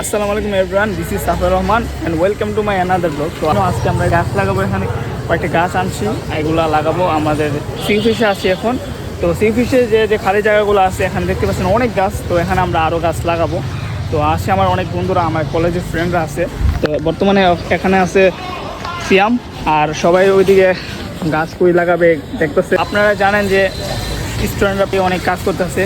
আসসালামু আলাইকুম everyone, this is সাফর Rahman and welcome to my another blog. তো আজকে আমরা গাছ লাগাবো, এখানে কয়েকটা গাছ আনছি, এগুলো লাগাবো আমাদের সি ফিশে আছি এখন। তো সি ফিশে যে খালি জায়গাগুলো আছে এখানে দেখতে পাচ্ছেন অনেক গাছ, তো এখানে আমরা আরও গাছ লাগাবো। তো আসে আমার অনেক বন্ধুরা, আমার কলেজের ফ্রেন্ডরা আছে। তো বর্তমানে এখানে আছে সিয়াম, আর সবাই ওইদিকে গাছ কুই লাগাবে দেখতেছে। আপনারা জানেন যে স্টুডেন্টরা অনেক কাজ করতেছে,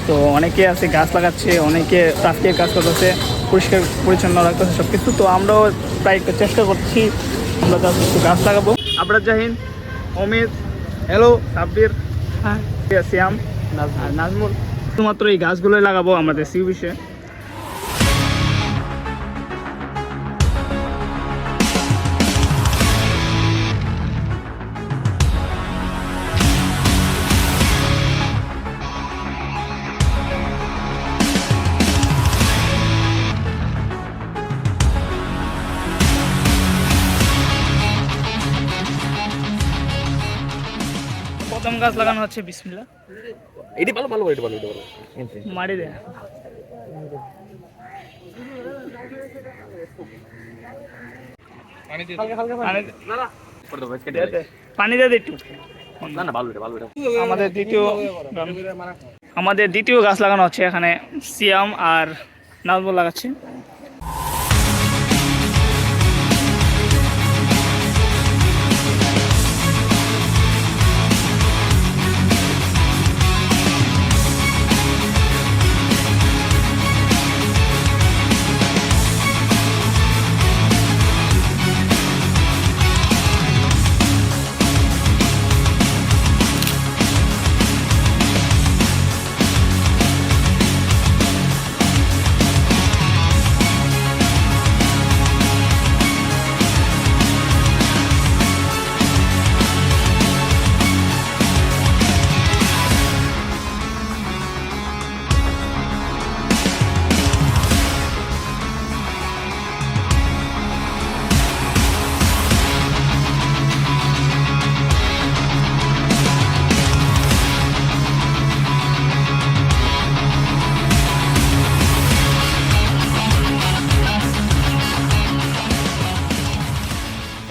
তো অনেকে আছে গাছ লাগাচ্ছে, অনেকে প্লাস্টিকের কাজ করতেছে, পরিষ্কার পরিচ্ছন্ন রাখতেছে সব কিছু। তো আমরাও প্রায় একটু চেষ্টা করছি, আমরা একটু গাছ লাগাবো। আবরার জাহিন, অমিত, হ্যালো, সাব্বির, হ্যাঁ, সিয়াম, নাজমুল, শুধুমাত্র এই গাছগুলোই লাগাবো আমাদের সি বিচে। প্রথম গাছ লাগানো হচ্ছে, বিসমিল্লাহ। এটি ভালো ভালো এটা ভালো এটা ভালো মারি দে, পানি দে একটু। না না ভালো এটা ভালো এটা আমাদের দ্বিতীয় গাছ লাগানো হচ্ছে, এখানে সিয়াম আর নাজমুল লাগাচ্ছে।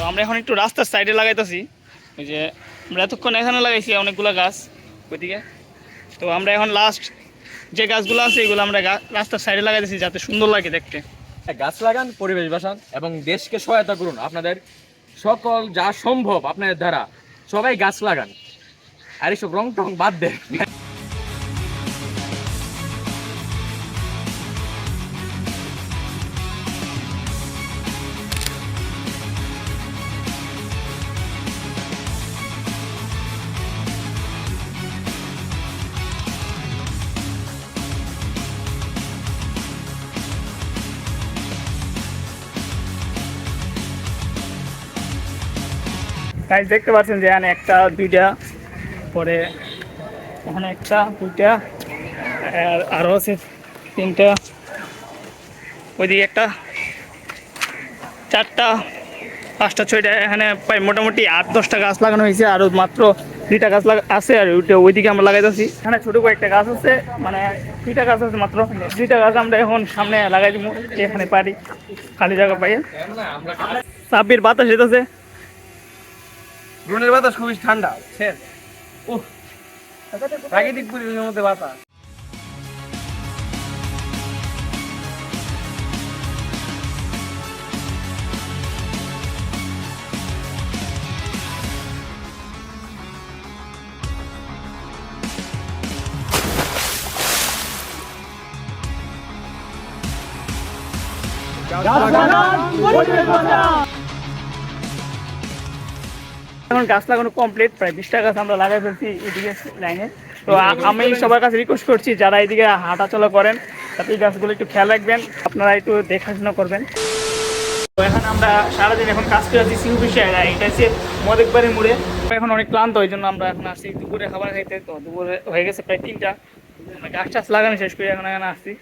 আমরা এখন একটু রাস্তার সাইডে লাগাইতেছি, ওই যে আমরা এতক্ষণ এখানে লাগাইছি অনেকগুলো গাছ ওইদিকে। তো আমরা এখন লাস্ট যে গাছগুলো আছে এগুলো আমরা রাস্তার সাইডে লাগাইতেছি, যাতে সুন্দর লাগে দেখতে। গাছ লাগান, পরিবেশ বাঁচান এবং দেশকে সহায়তা করুন। আপনাদের সকল যা সম্ভব আপনাদের দ্বারা সবাই গাছ লাগান, আর এইসব রং টং বাদ দেন। গাছ দেখতে পাচ্ছেন যে এখানে একটা দুইটা, পরে এখানে একটা দুইটা, আর আরও আছে তিনটা, ওইদিকে একটা, চারটা, পাঁচটা, ছয়টা, এখানে প্রায় মোটামুটি 8-10টা গাছ লাগানো হয়েছে, আরও মাত্র 2টা গাছ আছে। আর ওইদিকে আমরা লাগাইতেছি, এখানে ছোটো কয়েকটা গাছ আছে, মানে 2টা গাছ আছে মাত্র। 2টা গাছ আমরা এখন সামনে লাগাই দিব, এখানে পারি খালি জায়গা পাইয়ে। সাব্বির বাতাস যেতেছে, ড্রোনের বাতাস খুবই ঠান্ডা, প্রাকৃতিক পরিবেশের মধ্যে বাতাস। এখন গাছ লাগানো কমপ্লিট, প্রায় 20টা গাছ আমরা লাগাই ফেলছি এদিকে লাইনে। তো আমি সবার কাছে রিকোয়েস্ট করছি, যারা এইদিকে হাঁটাচলা করেন তাতে এই গাছগুলো একটু খেয়াল রাখবেন, আপনারা একটু দেখাশোনা করবেন। তো এখন আমরা সারাদিন এখন কাজ করে আছি সিউ বিষয়ে, এটা হচ্ছে মদেকবাড়ি মোড়ে। এখন অনেক ক্লান্ত, ওই জন্য আমরা এখন আসছি দুপুরে খাবার খাইতে। তো দুপুরে হয়ে গেছে প্রায় 3টা, গাছ টাছ লাগানো শেষ করে এখন এখানে আসছি।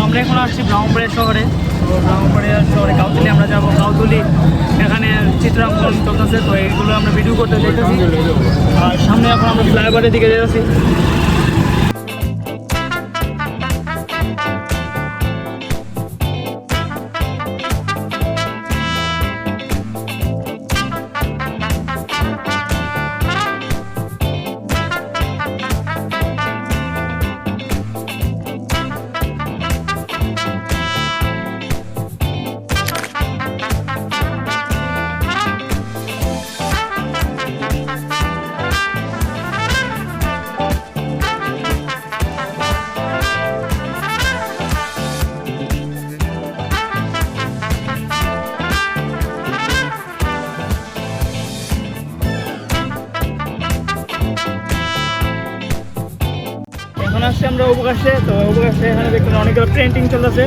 আমরা এখন আসছি ব্রাহ্মণবাড়িয়া শহরে। তো ব্রাহ্মণবাড়িয়া শহরে কাউন্সিলে আমরা যাব। এবং কাউতলি এখানে চিত্রাঙ্কন চলতেছে, তো এইগুলো আমরা ভিডিও করতে দেখতেছি। আর সামনে এখন আমরা ফ্লাইওভারের দিকে যাচ্ছি। এখন আসছি আমরা অবকাশে, তো অবকাশে এখানে দেখুন অনেকগুলো পেন্টিং চলতেছে,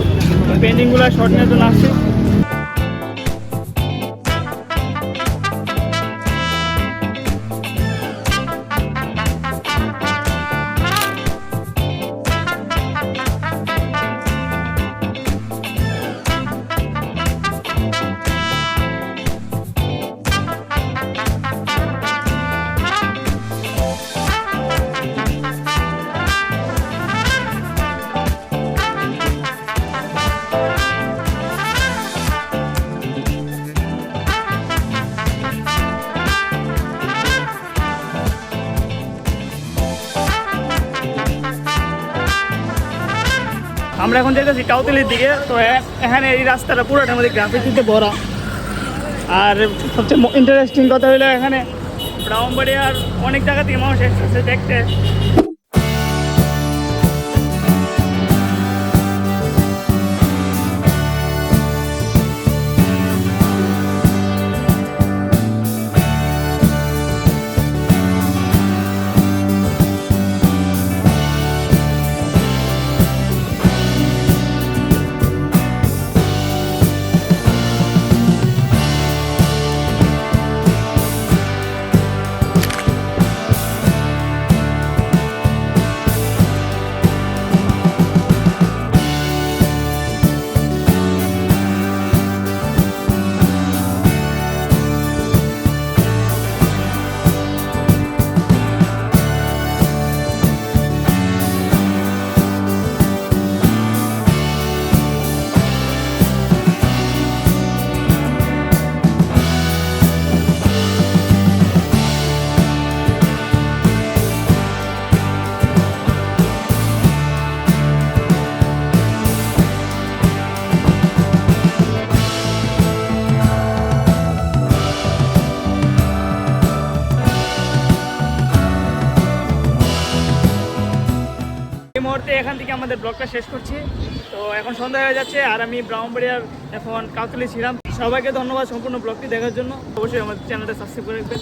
পেন্টিংগুলো শর্ট নেওয়ার জন্য আসছি। আমরা এখন যেতেছি কাউতলির দিকে। তো এখানে এই রাস্তাটা পুরোটার মধ্যে গ্রাফিতিতে ভরা। আর সবচেয়ে ইন্টারেস্টিং কথা হলো এখানে ব্রাহ্মণবাড়িয়ার অনেক জায়গা থেকে মানুষ এসেছে দেখতে। এই মুহূর্তে এখান থেকে আমাদের ব্লগটা শেষ করছি। তো এখন সন্ধ্যা হয়ে যাচ্ছে আর আমি ব্রাহ্মণবাড়িয়ার এখন কাউতলি ছিলাম। সবাইকে ধন্যবাদ সম্পূর্ণ ব্লগটি দেখার জন্য। অবশ্যই আমাদের চ্যানেলটা সাবস্ক্রাইব করে রাখবেন।